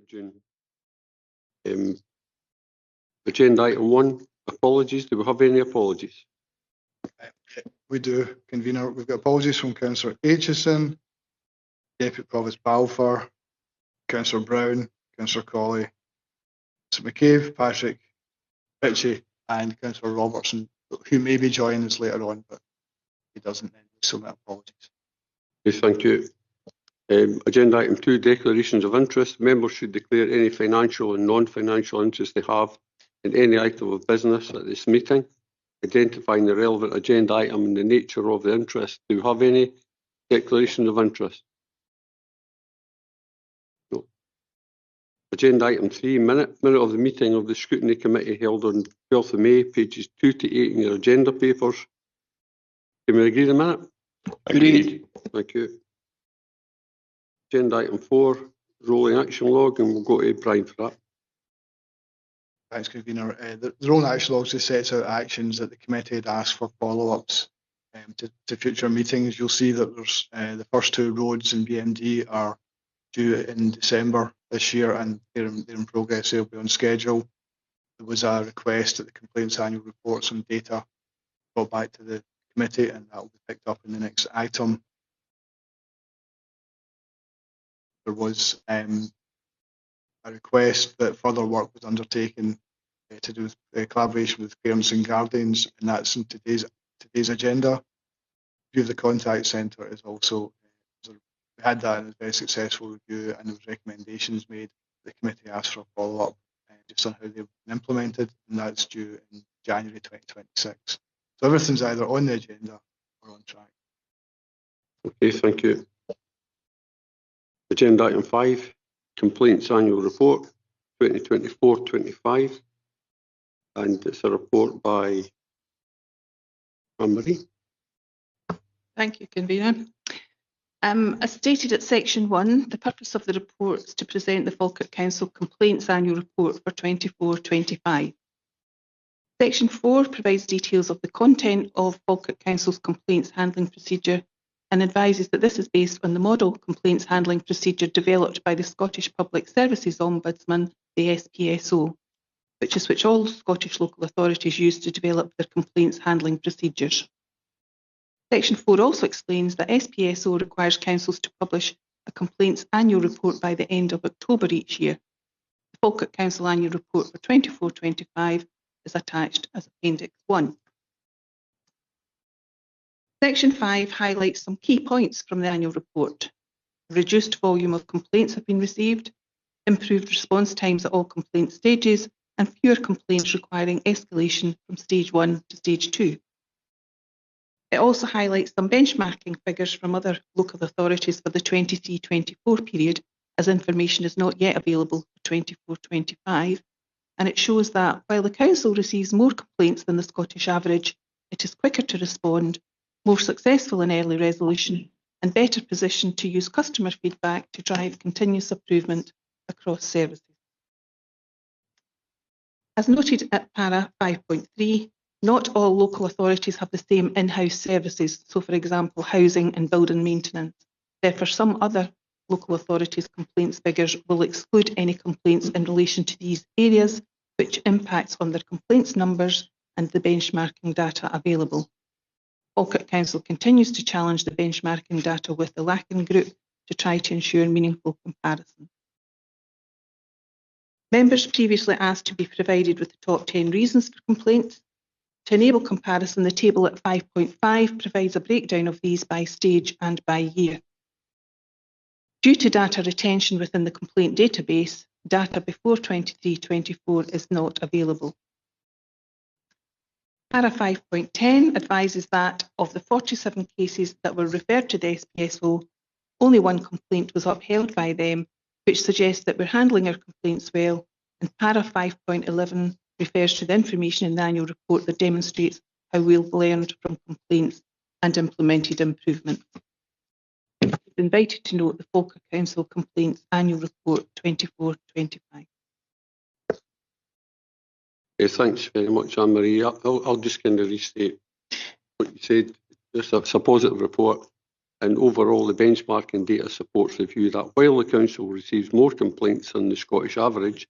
June. Agenda item 1, apologies. Do we have any apologies? We do, Convener. We've got apologies from Councillor Aitchison, Deputy Provost Balfour, Councillor Brown, Councillor Colley, Councillor McCabe, Patrick, Ritchie and Councillor Robertson, who may be joining us later on, but he doesn't then. So my apologies. Okay, thank you. Agenda item 2, declarations of interest. Members should declare any financial and non-financial interest they have in any item of business at this meeting, identifying the relevant agenda item and the nature of the interest. Do you have any declarations of interest? No. Agenda item 3, minute of the meeting of the Scrutiny Committee held on 12th of May, pages 2 to 8 in your agenda papers. Can we agree the minute? Agreed. Thank you. Agenda item 4, rolling action log, and we'll go to Brian for that. Thanks, Convener. The rolling action log just sets out actions that the committee had asked for follow-ups to future meetings. You'll see that there's the first 2 roads in BMD are due in December this year, and they're in progress. They'll be on schedule. There was a request that the complaints annual reports on data brought back to the committee, and that will be picked up in the next item. There was a request that further work was undertaken to do with collaboration with parents and guardians, and that's in today's agenda. Review of the contact centre is also, we had that in a very successful review, and there was recommendations made. The committee asked for a follow-up just on how they've been implemented, and that's due in January 2026. So everything's either on the agenda or on track. Okay, thank you. Agenda item 5, complaints annual report 2024-25, and it's a report by Anne-Marie. Thank you, Convener. As stated at section 1, the purpose of the report is to present the Falkirk Council Complaints Annual Report for 24-25. Section 4 provides details of the content of Falkirk Council's complaints handling procedure and advises that this is based on the model complaints handling procedure developed by the Scottish Public Services Ombudsman, the SPSO, which all Scottish local authorities use to develop their complaints handling procedures. Section 4 also explains that SPSO requires councils to publish a complaints annual report by the end of October each year. The Falkirk Council Annual Report for 24-25 is attached as Appendix 1. Section 5 highlights some key points from the annual report. A reduced volume of complaints have been received, improved response times at all complaint stages, and fewer complaints requiring escalation from stage 1 to stage 2. It also highlights some benchmarking figures from other local authorities for the 23-24 period, as information is not yet available for 24-25, and it shows that while the council receives more complaints than the Scottish average, it is quicker to respond, more successful in early resolution, and better positioned to use customer feedback to drive continuous improvement across services. As noted at para 5.3, not all local authorities have the same in-house services, so for example housing and building maintenance. Therefore, some other local authorities' complaints figures will exclude any complaints in relation to these areas, which impacts on their complaints numbers and the benchmarking data available. Falkirk Council continues to challenge the benchmarking data with the Lacan Group to try to ensure meaningful comparison. Members previously asked to be provided with the top 10 reasons for complaints. To enable comparison, the table at 5.5 provides a breakdown of these by stage and by year. Due to data retention within the complaint database, data before 23-24 is not available. Para 5.10 advises that of the 47 cases that were referred to the SPSO, only 1 complaint was upheld by them, which suggests that we're handling our complaints well, and Para 5.11 refers to the information in the annual report that demonstrates how we've learned from complaints and implemented improvements. You're invited to note the Falkirk Council Complaints Annual Report 24-25. Thanks very much, Anne-Marie. I'll just kind of restate what you said. It's a positive report. and overall the benchmarking data supports the view that while the Council receives more complaints than the Scottish average,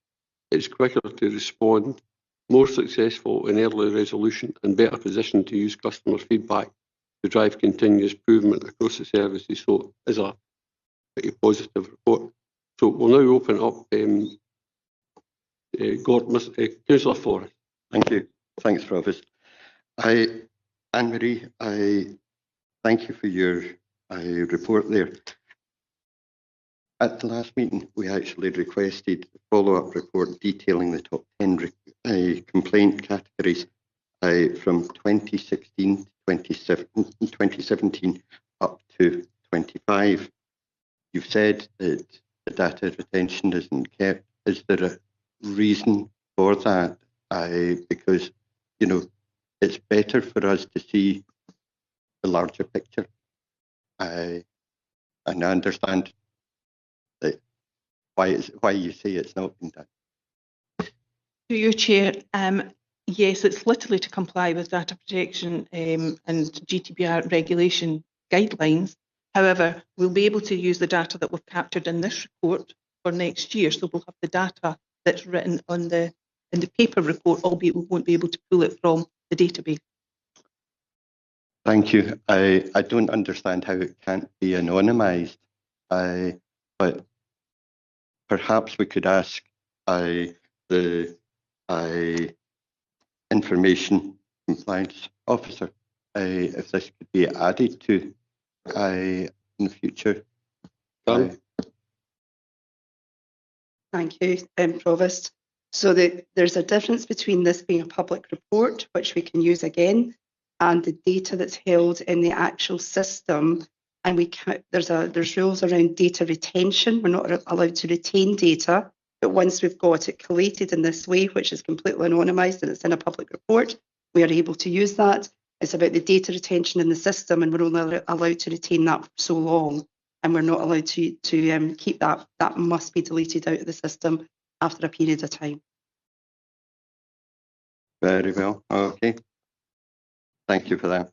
it's quicker to respond, more successful in early resolution, and better positioned to use customer feedback to drive continuous improvement across the services. So it is a pretty positive report. So we'll now open up Councillor Forrest. Thank you. Thanks, Provost. Anne-Marie, I thank you for your report there. At the last meeting, we actually requested a follow-up report detailing the top 10 complaint categories from 2016 to 2017 up to 25. You've said that the data retention isn't kept. Is there a reason for that? Because, you know, it's better for us to see the larger picture. And I understand that why you say it's not been done. To your chair, yes, it's literally to comply with data protection and GDPR regulation guidelines. However, we'll be able to use the data that we've captured in this report for next year. So we'll have the data that's written on in the paper report, albeit we won't be able to pull it from the database. Thank you. I don't understand how it can't be anonymised, but perhaps we could ask the information compliance officer if this could be added to in the future. Thank you, Provost. So there's a difference between this being a public report, which we can use again, and the data that's held in the actual system. And there's rules around data retention. We're not allowed to retain data, but once we've got it collated in this way, which is completely anonymised and it's in a public report, we are able to use that. It's about the data retention in the system, and we're only allowed to retain that for so long, and we're not allowed to keep that. That must be deleted out of the system after a period of time. Very well. Okay. Thank you for that.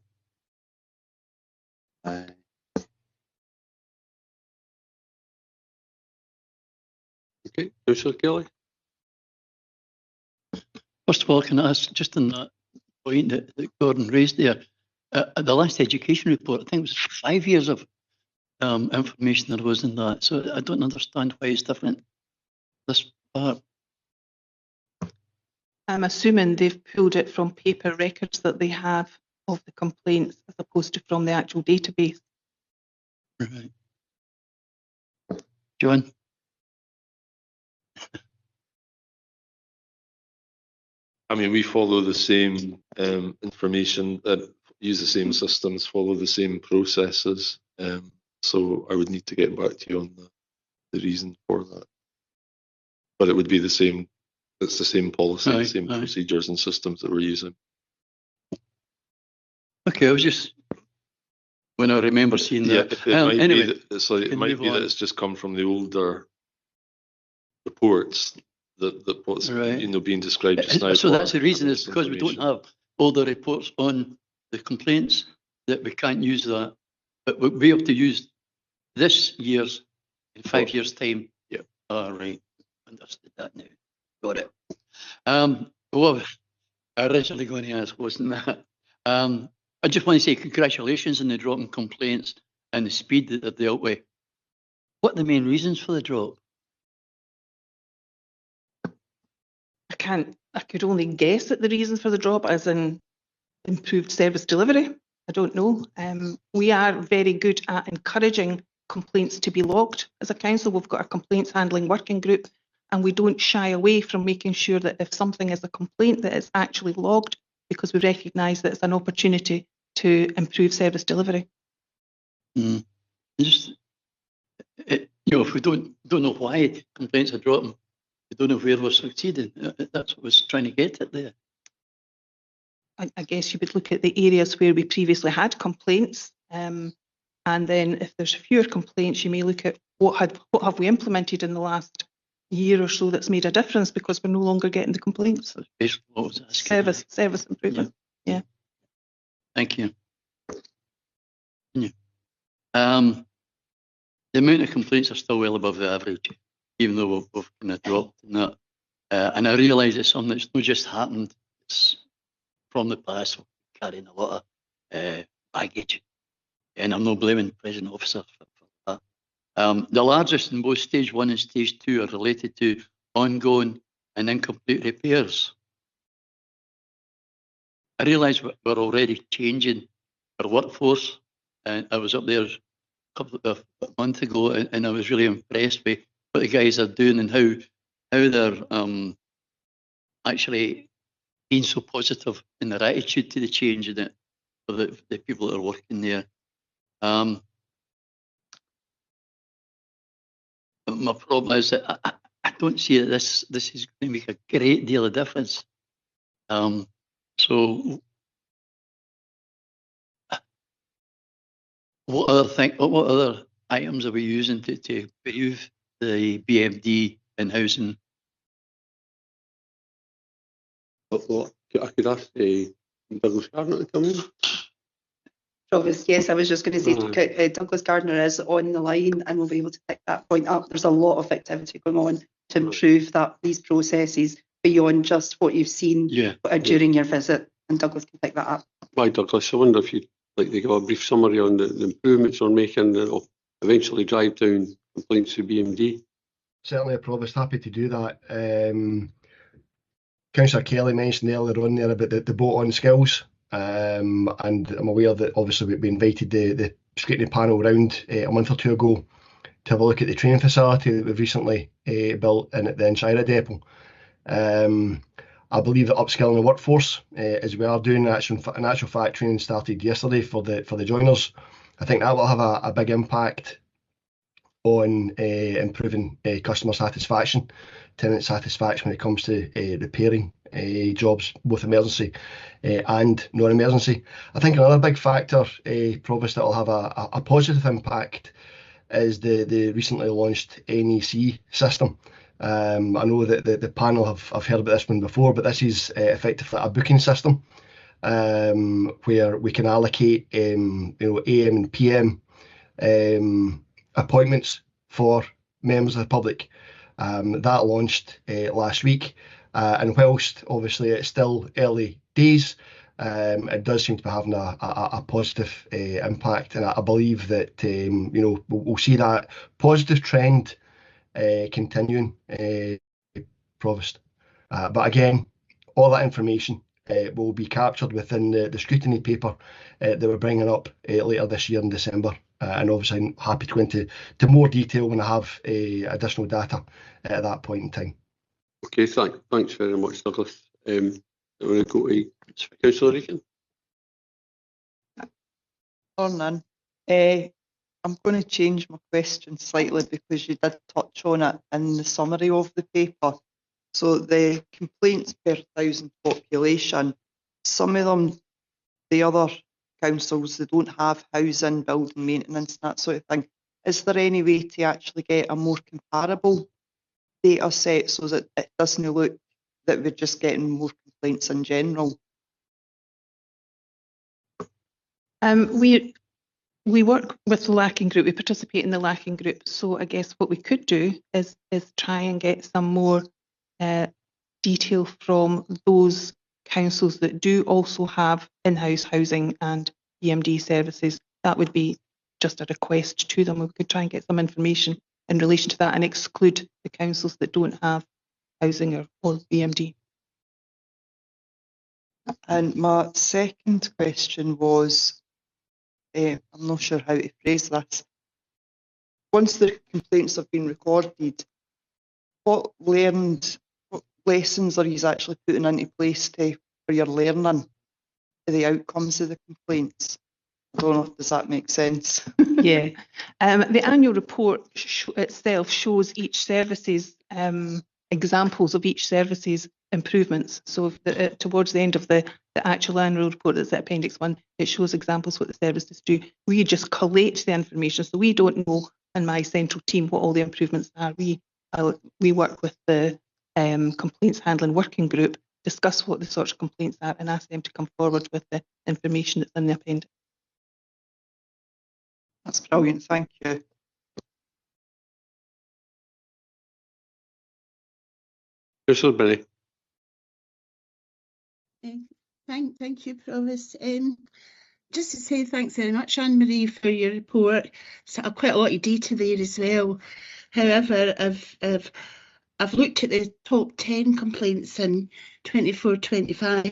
Okay, Councillor Kelly. First of all, can I ask, just on that point that Gordon raised there, the last education report, I think it was 5 years of information there was in that. So I don't understand why it's different, this part. I'm assuming they've pulled it from paper records that they have of the complaints as opposed to from the actual database. Right. John? I mean, we follow the same information, use the same systems, follow the same processes. So I would need to get back to you on the reason for that. But it would be the same. It's the same policy, the same procedures and systems that we're using. Okay, I was just, when I remember seeing that. It might be that it's just come from the older reports that what's being described just now. So that's the reason, is because we don't have all the reports on the complaints that we can't use that. But we'll be able to use this year's in 5 years' time. Yeah. All right. Understood that now. Got it. What I originally going to ask wasn't that. I just want to say congratulations on the drop in complaints and the speed that they're dealt with. What are the main reasons for the drop? I could only guess at the reasons for the drop, as in improved service delivery. I don't know. We are very good at encouraging complaints to be logged. As a council, we've got a complaints handling working group, and we don't shy away from making sure that if something is a complaint, that it's actually logged, because we recognise that it's an opportunity to improve service delivery. Just, if we don't know why complaints are dropping, we don't know where we're succeeding. That's what I was trying to get at there. I guess you would look at the areas where we previously had complaints, and then if there's fewer complaints, you may look at what have we implemented in the last year or so that's made a difference, because we're no longer getting the complaints. That's basically what I was asking. Service improvement. Yeah. Thank you. The amount of complaints are still well above the average, even though we've kind of dropped in that. And I realise it's something that's not just happened, it's from the past, we're carrying a lot of baggage. And I'm not blaming the present officer for that. The largest in both stage 1 and stage 2 are related to ongoing and incomplete repairs. I realise we're already changing our workforce, and I was up there a month ago, and I was really impressed with what the guys are doing and how they're actually being so positive in their attitude to the change in it for the people that are working there. My problem is that I don't see that this is going to make a great deal of difference. So what other items are we using to improve the BMD in housing? Well, I could ask Douglas Gardner to come in. Provost, yes, I was just going to say Douglas Gardner is on the line and will be able to pick that point up. There's a lot of activity going on to improve these processes beyond just what you've seen during your visit, and Douglas can pick that up. Hi, Douglas. I wonder if you'd like to give a brief summary on the improvements we're making that will eventually drive down complaints to BMD. Certainly, Provost, happy to do that. Councillor Kelly mentioned earlier on there about the bolt-on skills, and I'm aware that obviously we invited the scrutiny panel round a month or two ago to have a look at the training facility that we've recently built in at the Inshira depot. I believe that upskilling the workforce, as we are doing, in actual fact, training started yesterday for the joiners. I think that will have a big impact on improving customer satisfaction, tenant satisfaction when it comes to repairing jobs, both emergency and non-emergency. I think another big factor, Provost, that will have a positive impact is the recently launched NEC system. I know that the panel have heard about this one before, but this is effectively a booking system where we can allocate AM and PM appointments for members of the public. That launched last week, and whilst obviously it's still early days, it does seem to be having a positive impact, and I believe that we'll see that positive trend continuing, Provost. But again, all that information will be captured within the scrutiny paper that we're bringing up later this year in December. And obviously I'm happy to go into more detail when I have additional data at that point in time. Okay, thanks very much, Douglas. I'm going to go to Councillor Regan. Morning. I'm going to change my question slightly because you did touch on it in the summary of the paper. So the complaints per 1,000 population, some of them, the other councils, they don't have housing, building maintenance, that sort of thing. Is there any way to actually get a more comparable data set so that it doesn't look that we're just getting more complaints in general? We work with the Lacking Group, we participate in the Lacking Group, so I guess what we could do is try and get some more detail from those councils that do also have in-house housing and EMD services. That would be just a request to them. We could try and get some information in relation to that and exclude the councils that don't have housing or EMD. And my second question was, I'm not sure how to phrase this. Once the complaints have been recorded, what lessons are you actually putting into place for your learning the outcomes of the complaints? I don't know, does that make sense? Yeah, the annual report itself shows each service's examples of each service's improvements. So towards the end of the actual annual report, that's Appendix 1, it shows examples of what the services do. We just collate the information, so we don't know in my central team what all the improvements are. We work with the complaints handling working group, discuss what the sorts of complaints are, and ask them to come forward with the information that's in the appendix. That's brilliant, thank you. Councillor Benny. Thank you, Provost. Just to say thanks very much, Anne-Marie, for your report. So quite a lot of data there as well. However, I've looked at the top 10 complaints in 24-25.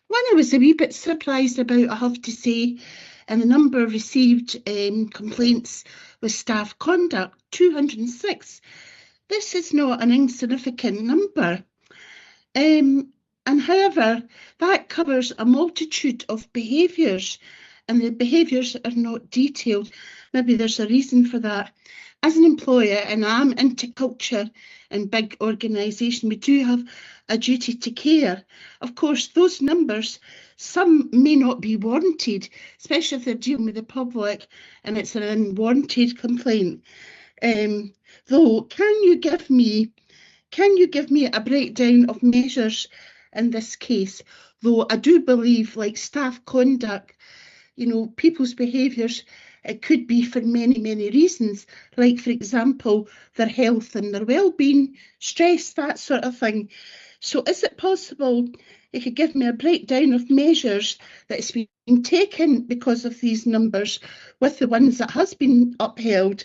One I was a wee bit surprised about, I have to say, and the number of received complaints with staff conduct, 206. This is not an insignificant number. And however, that covers a multitude of behaviours, and the behaviours are not detailed. Maybe there's a reason for that. As an employer, and I'm into culture and big organisation, we do have a duty to care. Of course, those numbers, some may not be warranted, especially if they're dealing with the public and it's an unwarranted complaint. Though, can you give me a breakdown of measures in this case? Though I do believe, like staff conduct, you know, people's behaviours, it could be for many, many reasons, like, for example, their health and their well-being, stress, that sort of thing. So is it possible you could give me a breakdown of measures that's been taken because of these numbers with the ones that has been upheld?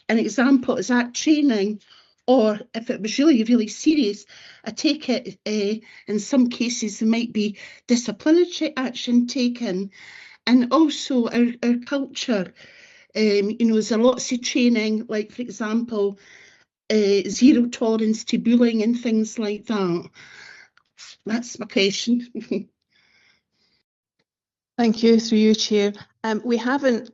An example, is that training? Or if it was really, really serious, I take it in some cases there might be disciplinary action taken. And also our culture, you know, there's lots of training, like, for example, zero tolerance to bullying and things like that. That's my question. Thank you, through you, Chair. We haven't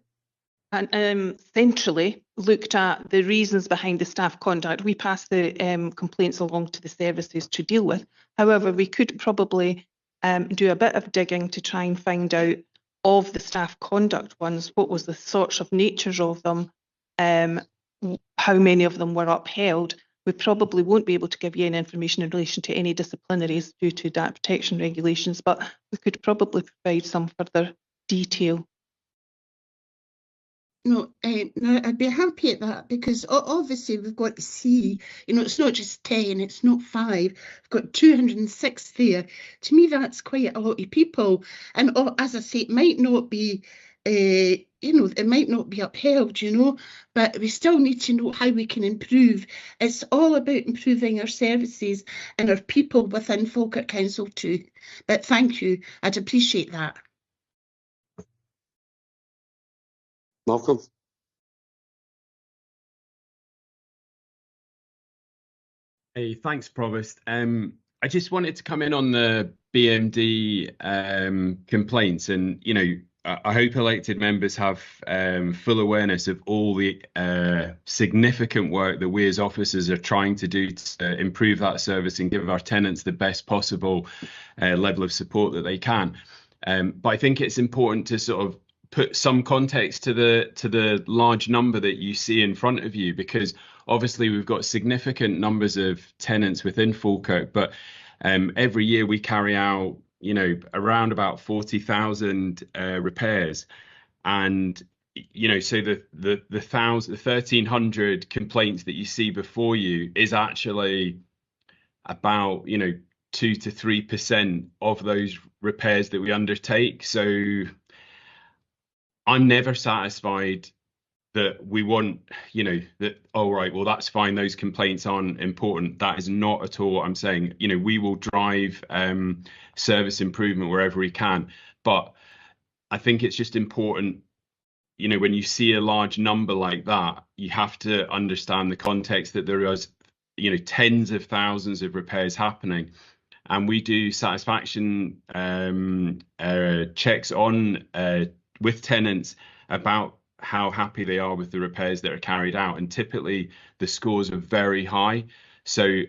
centrally looked at the reasons behind the staff conduct. We pass the complaints along to the services to deal with. However, we could probably do a bit of digging to try and find out of the staff conduct ones, what was the sorts of natures of them, how many of them were upheld. We probably won't be able to give you any information in relation to any disciplinaries due to data protection regulations, but we could probably provide some further detail. No, I'd be happy at that, because obviously we've got to see, you know, it's not just 10, it's not 5, we've got 206 there. To me, that's quite a lot of people. And as I say, it might not be, you know, it might not be upheld, you know, but we still need to know how we can improve. It's all about improving our services and our people within Falkirk Council too. But thank you, I'd appreciate that. Malcolm. Hey, thanks, Provost. I just wanted to come in on the BMD complaints, and you know, I hope elected members have full awareness of all the significant work that we as officers are trying to do to improve that service and give our tenants the best possible level of support that they can. But I think it's important to sort of put some context to the large number that you see in front of you, because obviously we've got significant numbers of tenants within Falkirk, but every year we carry out, you know, around about 40,000 repairs, and you know, so the 1,300 complaints that you see before you is actually about, you know, 2 to 3% of those repairs that we undertake. So I'm never satisfied that we want, you know, that, oh, right, well, that's fine, those complaints aren't important. That is not at all what I'm saying. You know, we will drive service improvement wherever we can. But I think it's just important, you know, when you see a large number like that, you have to understand the context that there is, you know, tens of thousands of repairs happening. And we do satisfaction checks on with tenants about how happy they are with the repairs that are carried out, and typically the scores are very high. So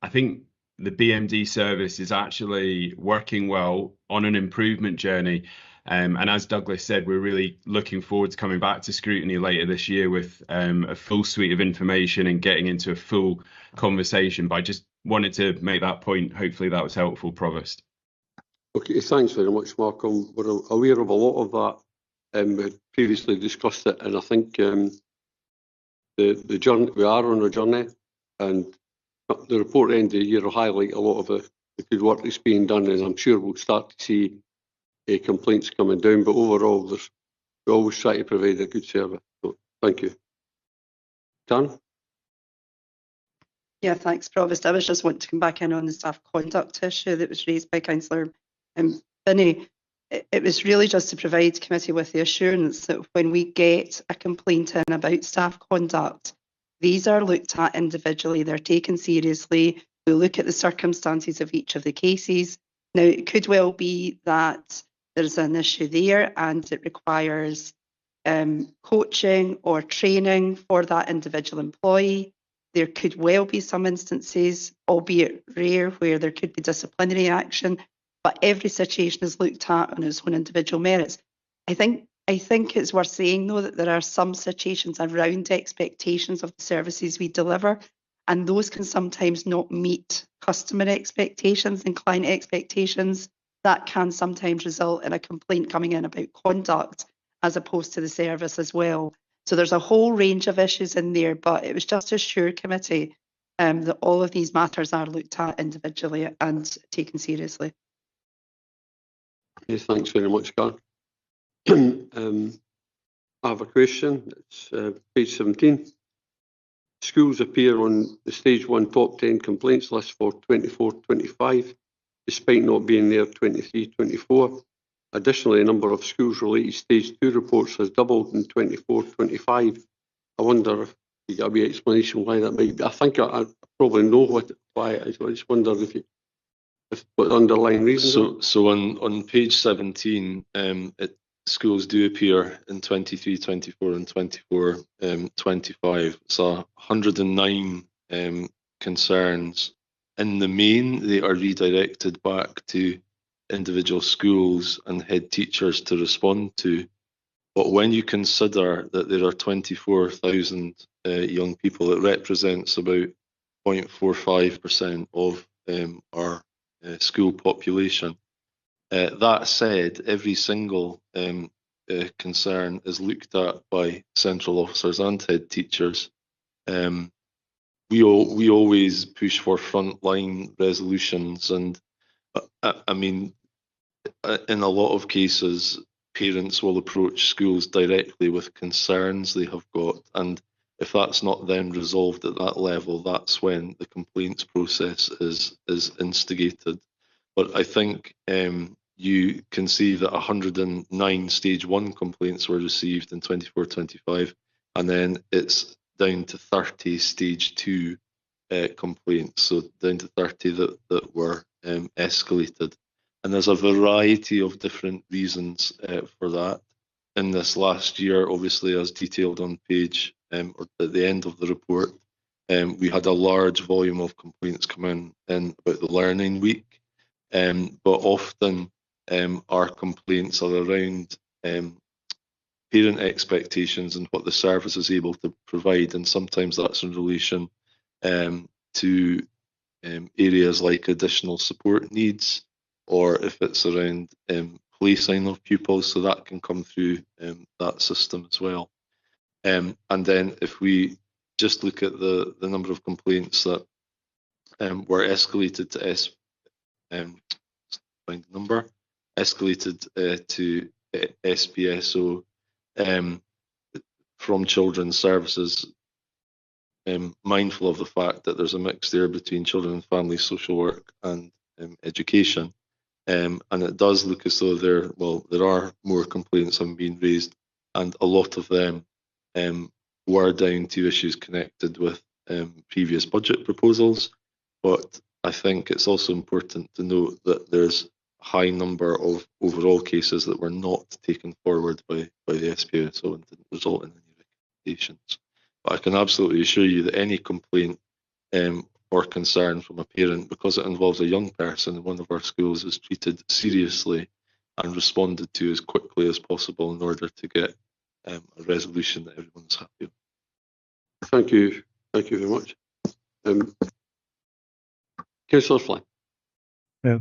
I think the BMD service is actually working well on an improvement journey, and as Douglas said, we're really looking forward to coming back to Scrutiny later this year with a full suite of information and getting into a full conversation. But I just wanted to make that point. Hopefully that was helpful, Provost. Okay, thanks very much, Malcolm. We're aware of a lot of that We had previously discussed it, and I think the journey, we are on a journey, and the report at the end of the year will highlight a lot of the good work that's being done, and I'm sure we'll start to see complaints coming down. But overall, we always try to provide a good service. So thank you. Dan? Yeah, thanks, Provost. I was just wanting to come back in on the staff conduct issue that was raised by Councillor Binney. It was really just to provide committee with the assurance that when we get a complaint in about staff conduct, these are looked at individually, they're taken seriously. We look at the circumstances of each of the cases. Now, it could well be that there's an issue there and it requires coaching or training for that individual employee. There could well be some instances, albeit rare, where there could be disciplinary action, but every situation is looked at on its own individual merits. I think it's worth saying, though, that there are some situations around expectations of the services we deliver, and those can sometimes not meet customer expectations and client expectations. That can sometimes result in a complaint coming in about conduct as opposed to the service as well. So there's a whole range of issues in there, but it was just to assure committee that all of these matters are looked at individually and taken seriously. Yes, thanks very much, Carl. I have a question. It's page 17. Schools appear on the Stage 1 Top 10 complaints list for 24-25, despite not being there 23-24. Additionally, the number of schools-related Stage 2 reports has doubled in 24-25. I wonder if you got a wee explanation why that might be. I think I probably know why it is. I just wonder what the underlying reason is. So on page 17, schools do appear in 23, 24 and 24, 25. So 109 concerns. In the main, they are redirected back to individual schools and head teachers to respond to. But when you consider that there are 24,000 young people, it represents about 0.45% of our school population. That said, every single concern is looked at by central officers and head teachers. We always push for frontline resolutions, and I mean, in a lot of cases, parents will approach schools directly with concerns they have got, and if that's not then resolved at that level, that's when the complaints process is instigated. But I think you can see that 109 Stage 1 complaints were received in 24-25, and then it's down to 30 Stage 2 complaints, so down to 30 that were escalated. And there's a variety of different reasons for that. In this last year, obviously, as detailed on page or at the end of the report, we had a large volume of complaints come in about the Learning Week, but often our complaints are around parent expectations and what the service is able to provide, and sometimes that's in relation to areas like additional support needs, or if it's around placing of pupils, so that can come through that system as well. And then if we just look at the number of complaints that were escalated to to SPSO from Children's Services, mindful of the fact that there's a mix there between children and family social work and education. And it does look as though there are more complaints having been raised, and a lot of them were down to issues connected with previous budget proposals. But I think it's also important to note that there's a high number of overall cases that were not taken forward by the SPSO and didn't result in any recommendations. But I can absolutely assure you that any complaint or concern from a parent, because it involves a young person in one of our schools, is treated seriously and responded to as quickly as possible in order to get a resolution that everyone's happy with. Thank you. Thank you very much. Councillor Flynn.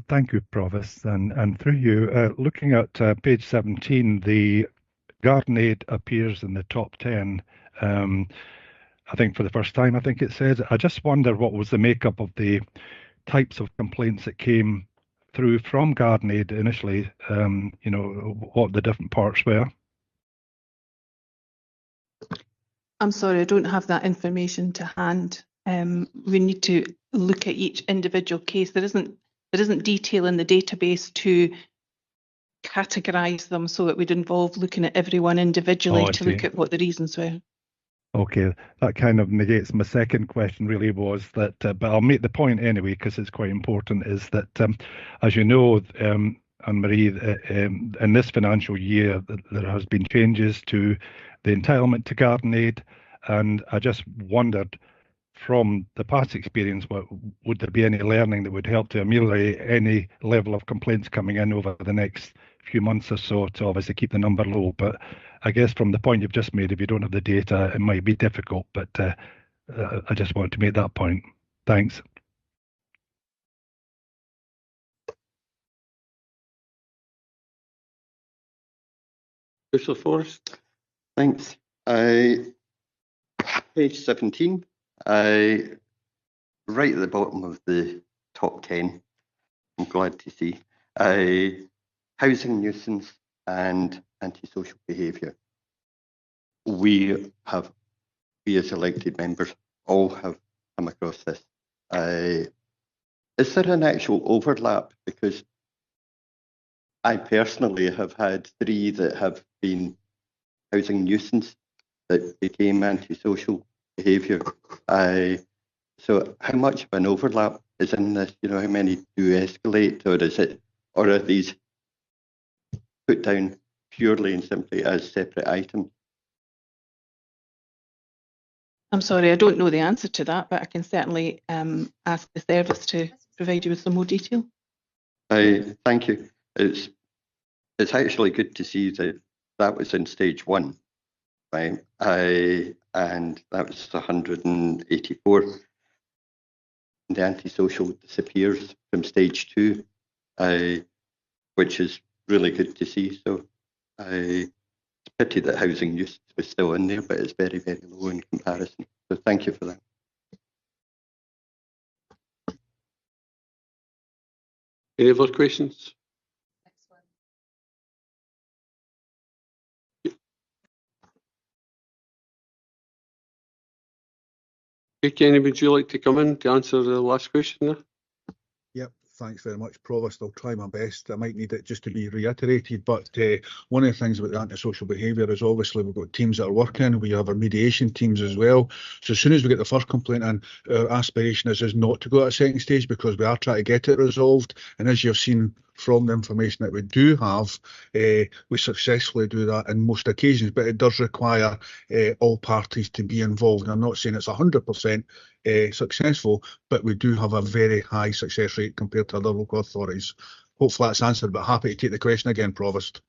Thank you, Provost. And through you, looking at page 17, the Garden Aid appears in the top 10. I think for the first time, I think it says. I just wonder what was the makeup of the types of complaints that came through from Garden Aid initially, what the different parts were. I'm sorry, I don't have that information to hand. We need to look at each individual case. There isn't detail in the database to categorise them, so it would involve looking at everyone individually to look at what the reasons were. Okay, that kind of negates my second question really was that, but I'll make the point anyway because it's quite important, is that as you know, Anne-Marie, in this financial year there has been changes to the entitlement to Garden Aid, and I just wondered from the past experience, would there be any learning that would help to ameliorate any level of complaints coming in over the next few months or so to obviously keep the number low? But I guess from the point you've just made, if you don't have the data, it might be difficult, but I just wanted to make that point. Thanks. Councillor Forrest. Thanks. Page 17, right at the bottom of the top 10, I'm glad to see, housing nuisance and antisocial behaviour. We as elected members, all have come across this. Is there an actual overlap? Because I personally have had 3 that have been housing nuisance that became antisocial behaviour. So how much of an overlap is in this? You know, how many do escalate, or are these put down purely and simply as separate items? I'm sorry, I don't know the answer to that, but I can certainly ask the service to provide you with some more detail. Thank you. It's actually good to see that was in stage 1, right? And that was 184. The antisocial disappears from stage 2, which is really good to see. So it's a pity that housing use was still in there, but it's very, very low in comparison. So thank you for that. Any other questions? Okay, Kenny, would you like to come in to answer the last question there? Yep, thanks very much, Provost. I'll try my best. I might need it just to be reiterated, but one of the things about the antisocial behaviour is obviously we've got teams that are working, we have our mediation teams as well. So as soon as we get the first complaint in, our aspiration is not to go at a second stage because we are trying to get it resolved. And as you've seen from the information that we do have, we successfully do that in most occasions, but it does require all parties to be involved. I'm not saying it's 100% successful, but we do have a very high success rate compared to other local authorities. Hopefully that's answered, but happy to take the question again, Provost.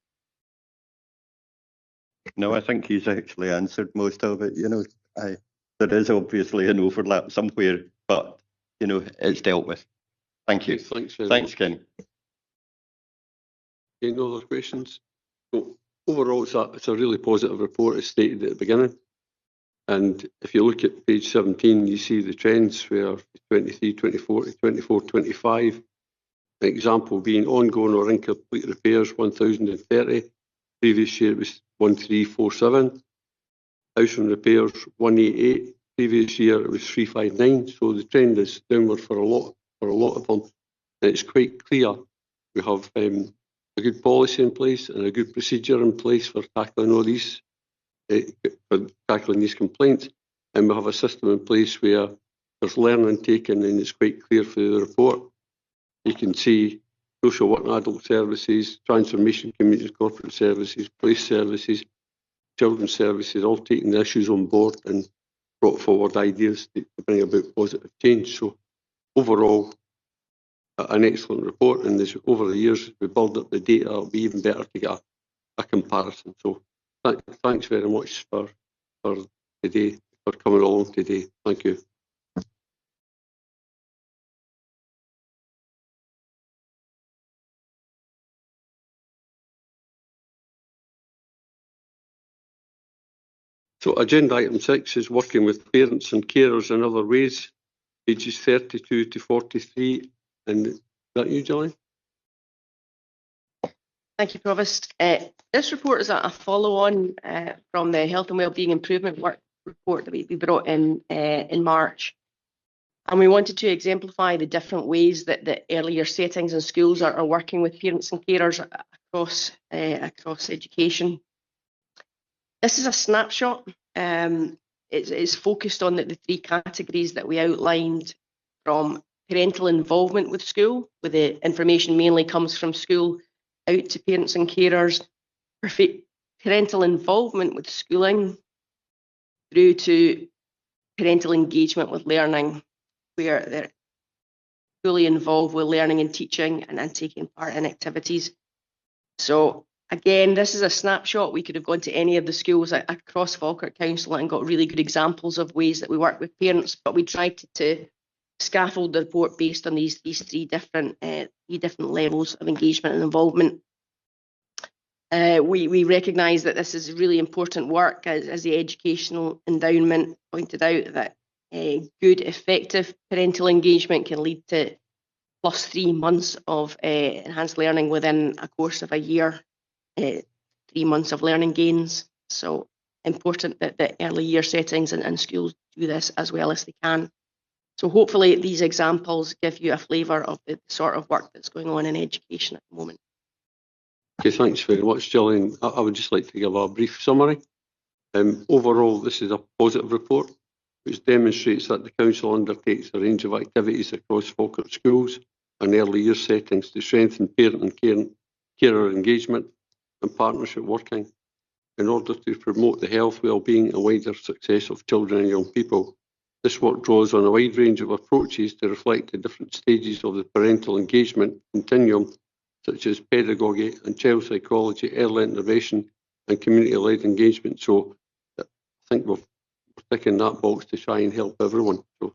No, I think he's actually answered most of it. You know, there is obviously an overlap somewhere, but you know, it's dealt with. Thank you. Thanks very Thanks, much. Kenny. Any other questions? So overall, it's a really positive report, as stated at the beginning. And if you look at page 17, you see the trends where 23, 24, 24, 25. An example being ongoing or incomplete repairs, 1,030. Previous year it was 1,347. Housing repairs, 188. Previous year it was 359. So the trend is downward for a lot of them. And it's quite clear we have a good policy in place and a good procedure in place for tackling all these, for tackling these complaints. And we have a system in place where there's learning taken, and it's quite clear through the report. You can see social work and adult services, transformation community corporate services, police services, children's services, all taking the issues on board and brought forward ideas to bring about positive change. So overall, an excellent report, and over the years we build up the data, it'll be even better to get a comparison. So thanks very much for today, for coming along today. Thank you. So agenda item 6 is working with parents and carers in other ways, ages 32 to 43. And is that you, Jillian? Thank you, Provost. This report is a follow-on from the Health and Wellbeing Improvement Work report that we brought in March. And we wanted to exemplify the different ways that the earlier settings and schools are working with parents and carers across education. This is a snapshot. It's focused on the 3 categories that we outlined, from parental involvement with school, where the information mainly comes from school out to parents and carers, parental involvement with schooling, through to parental engagement with learning, where they're fully involved with learning and teaching and taking part in activities. So again, this is a snapshot. We could have gone to any of the schools across Falkirk Council and got really good examples of ways that we work with parents, but we tried to scaffold the report based on these 3 different levels of engagement and involvement. We recognise that this is really important work, as the Educational Endowment pointed out, that good, effective parental engagement can lead to +3 months of enhanced learning within a course of a year, 3 months of learning gains. So important that the early year settings and schools do this as well as they can. So hopefully these examples give you a flavour of the sort of work that's going on in education at the moment. Okay, thanks very much, Gillian. I would just like to give a brief summary. Overall, this is a positive report, which demonstrates that the Council undertakes a range of activities across Falkirk schools and early year settings to strengthen parent and carer engagement and partnership working in order to promote the health, well-being and wider success of children and young people. This work draws on a wide range of approaches to reflect the different stages of the parental engagement continuum, such as pedagogy and child psychology, early intervention and community-led engagement. So I think we're ticking that box to try and help everyone. So,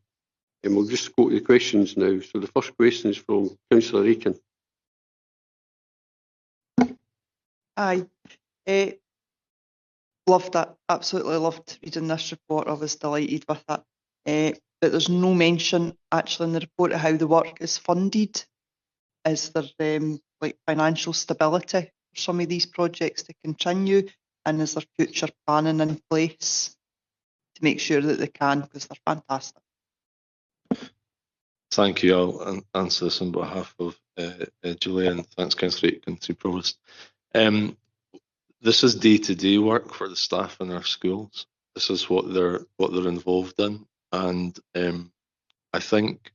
and we'll just go to the questions now. So the first question is from Councillor Aiken. Aye. Loved it. Absolutely loved reading this report. I was delighted with it. But there's no mention actually in the report of how the work is funded. Is there like financial stability for some of these projects to continue, and is there future planning in place to make sure that they can, because they're fantastic? Thank you. I'll answer this on behalf of Julian. Thanks, Councillor Aiken, to Provost. This is day-to-day work for the staff in our schools. This is what they're involved in, and I think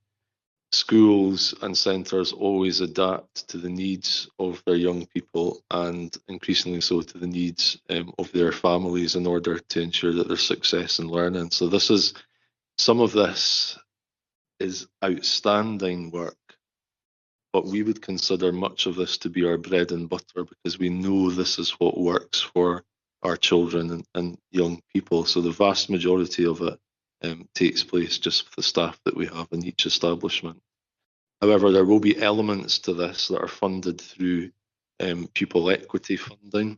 schools and centres always adapt to the needs of their young people, and increasingly so to the needs of their families, in order to ensure that there's success in learning. So some of this is outstanding work, but we would consider much of this to be our bread and butter, because we know this is what works for our children and young people. So the vast majority of it takes place just with the staff that we have in each establishment. However, there will be elements to this that are funded through pupil equity funding,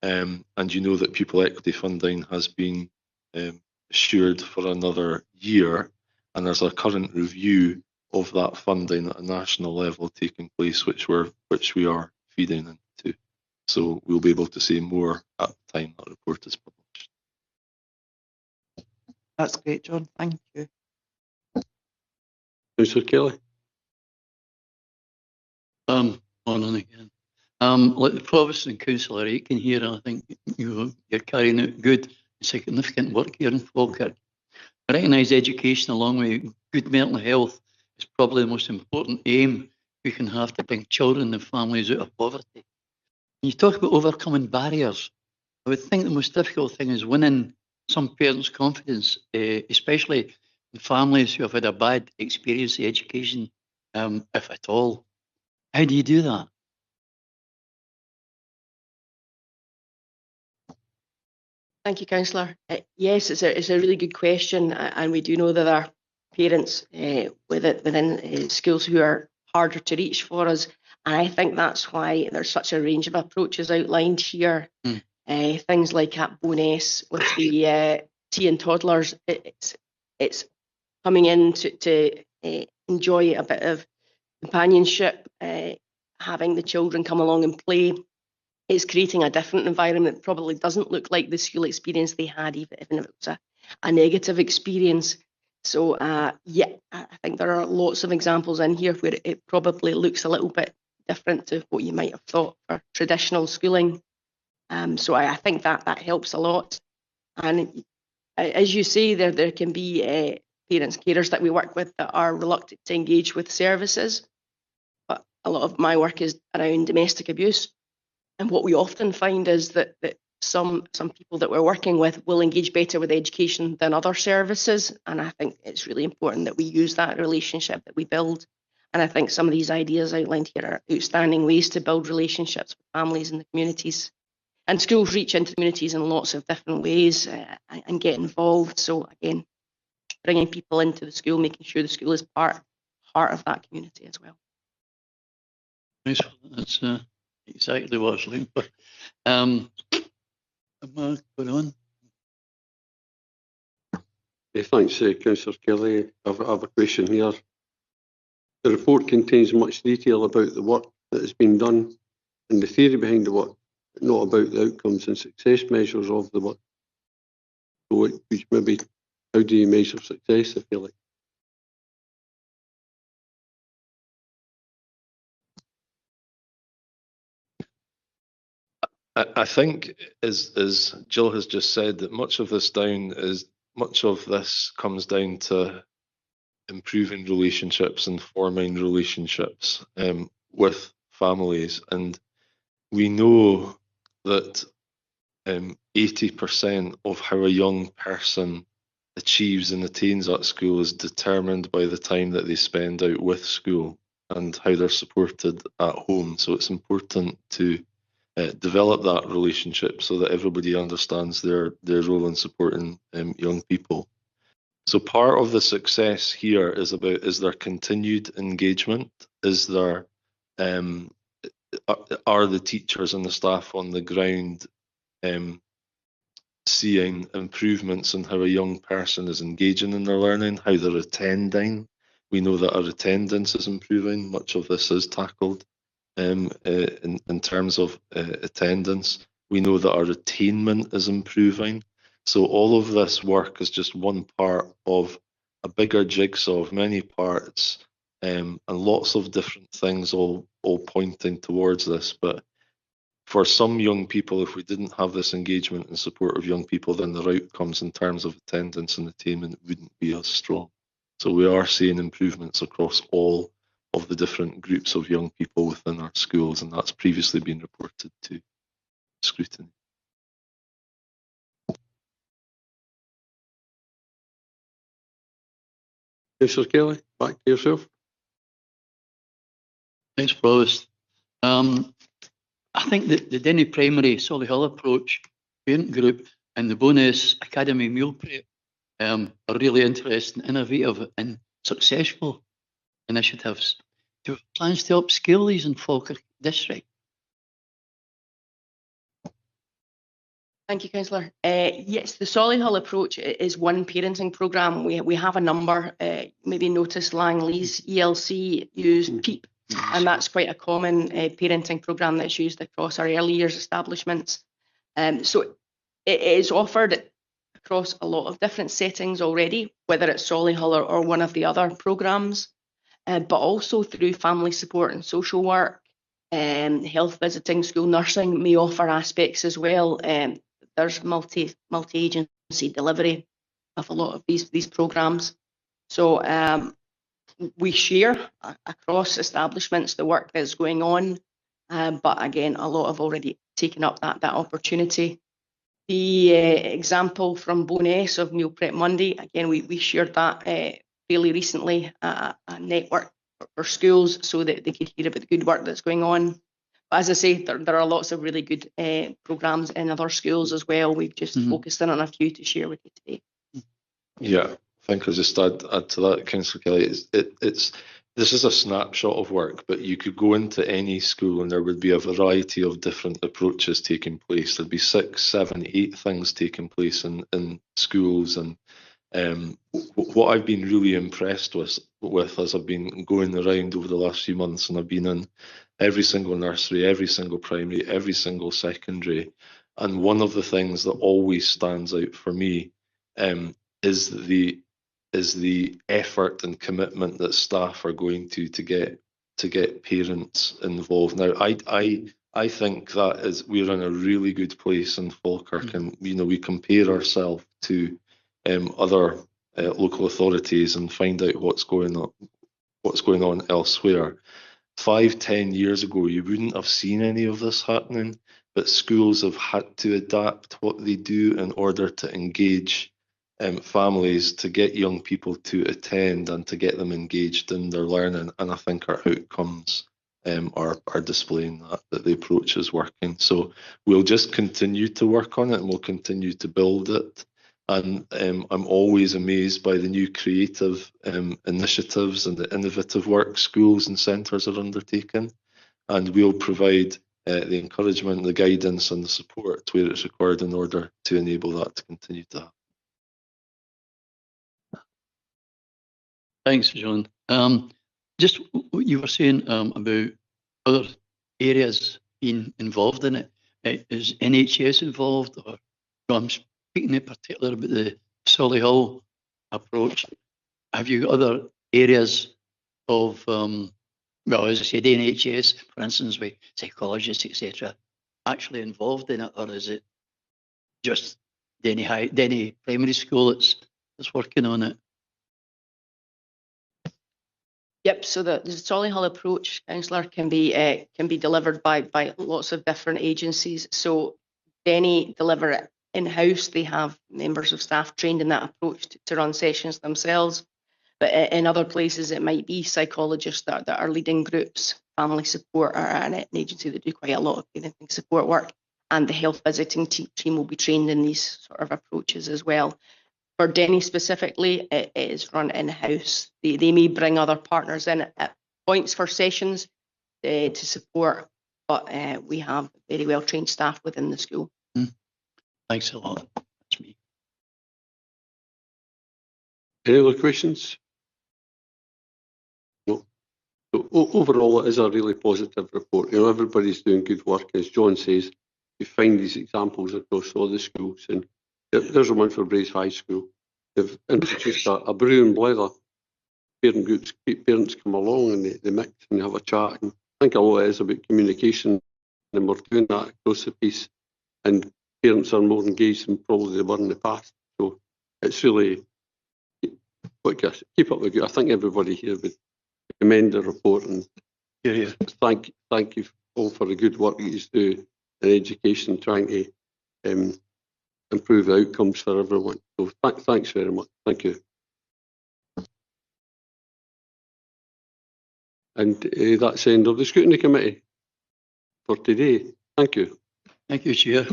and you know that pupil equity funding has been assured for another year, and there's a current review of that funding at a national level taking place, which we are feeding into. So we'll be able to say more at the time that report is published. That's great, John. Thank you. Councillor Kelly. On and again. Like the Provost and Councillor Aiken here, I think you're carrying out good, significant work here in Falkirk. I recognise education, along with good mental health, is probably the most important aim we can have to bring children and families out of poverty. When you talk about overcoming barriers, I would think the most difficult thing is winning some parents' confidence, especially in families who have had a bad experience in education, if at all. How do you do that? Thank you, Councillor. Yes, it's a really good question, and we do know that there are parents within schools who are harder to reach for us, and I think that's why there's such a range of approaches outlined here. Things like at Bowness with the tea and toddlers, it's coming in to enjoy a bit of companionship, having the children come along and play. It's creating a different environment that probably doesn't look like the school experience they had, even if it was a negative experience. So yeah, I think there are lots of examples in here where it probably looks a little bit different to what you might have thought for traditional schooling. So I think that helps a lot. And as you say, there can be parents, carers that we work with that are reluctant to engage with services. But a lot of my work is around domestic abuse. And what we often find is that some people that we're working with will engage better with education than other services. And I think it's really important that we use that relationship that we build. And I think some of these ideas outlined here are outstanding ways to build relationships with families and the communities. And schools reach into communities in lots of different ways and get involved. So again, bringing people into the school, making sure the school is part of that community as well. Nice. That's exactly what I was looking for. Am I going on? Thanks, Councillor Kelly. I have a question here. The report contains much detail about the work that has been done and the theory behind the work, but not about the outcomes and success measures of the work. So maybe, how do you measure success, if you like? I think, as Jill has just said, that much of this comes down to improving relationships and forming relationships with families. And we know that 80% of how a young person achieves and attains at school is determined by the time that they spend out with school and how they're supported at home. So it's important to develop that relationship so that everybody understands their role in supporting young people. So part of the success here is there continued engagement? Is there are the teachers and the staff on the ground seeing improvements in how a young person is engaging in their learning, how they're attending? We know that our attendance is improving. Much of this is tackled in terms of attendance. We know that our attainment is improving. So all of this work is just one part of a bigger jigsaw of many parts, and lots of different things all pointing towards this. But for some young people, if we didn't have this engagement and support of young people, then the outcomes in terms of attendance and attainment wouldn't be as strong. So we are seeing improvements across all of the different groups of young people within our schools, and that's previously been reported to Scrutiny. Councillor Kelly, back to yourself. Thanks, Provost. I think that the Denny Primary Solihull approach, parent group, and the Bonus Academy meal prep are really interesting, innovative, and successful initiatives. Do you have plans to upscale these in Falkirk District? Thank you, Councillor. Yes, the Solihull approach is one parenting programme. We have a number. Maybe notice Langley's ELC use PEEP, and that's quite a common parenting programme that's used across our early years establishments. So it is offered across a lot of different settings already, whether it's Solihull or one of the other programmes, but also through family support and social work, health visiting, school nursing may offer aspects as well. There's multi-agency delivery of a lot of these programmes. So we share across establishments the work that's going on, but again, a lot have already taken up that opportunity. The example from Bowness of Meal Prep Monday, again, we shared that fairly recently, a network for schools so that they could hear about the good work that's going on. But as I say, there are lots of really good programmes in other schools as well. We've just focused in on a few to share with you today. Yeah, I think I'll just add to that, Councillor Kelly. It's this is a snapshot of work, but you could go into any school and there would be a variety of different approaches taking place. There'd be 6, 7, 8 things taking place in schools. And what I've been really impressed with as I've been going around over the last few months, and I've been in every single nursery, every single primary, every single secondary. And one of the things that always stands out for me is the effort and commitment that staff are going to get parents involved. Now, I think that we're in a really good place in Falkirk, and we compare ourselves to other local authorities and find out what's going on elsewhere. 5, 10 years ago, you wouldn't have seen any of this happening, but schools have had to adapt what they do in order to engage families, to get young people to attend and to get them engaged in their learning. And I think our outcomes are displaying that the approach is working. So we'll just continue to work on it, and we'll continue to build it. And I'm always amazed by the new creative initiatives and the innovative work schools and centres are undertaking. And we'll provide the encouragement, the guidance and the support where it's required in order to enable that to continue to happen. Thanks, John. Just what you were saying about other areas being involved in it. Is NHS involved? Or I'm speaking in particular about the Solihull approach. Have you got other areas of, well, as I said, NHS, for instance, with psychologists, etc., actually involved in it, or is it just Denny Primary School that's working on it? Yep. So the Solihull approach, councillor, can be delivered by lots of different agencies. So Denny deliver it in-house. They have members of staff trained in that approach to run sessions themselves. But in other places, it might be psychologists that are leading groups. Family support are an agency that do quite a lot of parenting support work, and the health visiting team will be trained in these sort of approaches as well. For Denny specifically, it is run in-house. They may bring other partners in at points for sessions to support, but we have very well trained staff within the school. Thanks a lot. That's me. Any other questions? No. So overall, it is a really positive report. Everybody's doing good work. As John says, you find these examples across all the schools, and there's one for Braes High School. They've introduced a brew and blether parent groups. Parents come along and they mix and they have a chat. And I think a lot is about communication, and we're doing that across the piece. And parents are more engaged than probably they were in the past. So it's really, keep up the good. I think everybody here would commend the report, and thank you all for the good work that you do in education, trying to improve the outcomes for everyone. So thanks very much. Thank you. And that's the end of the Scrutiny Committee for today. Thank you. Thank you, Chair.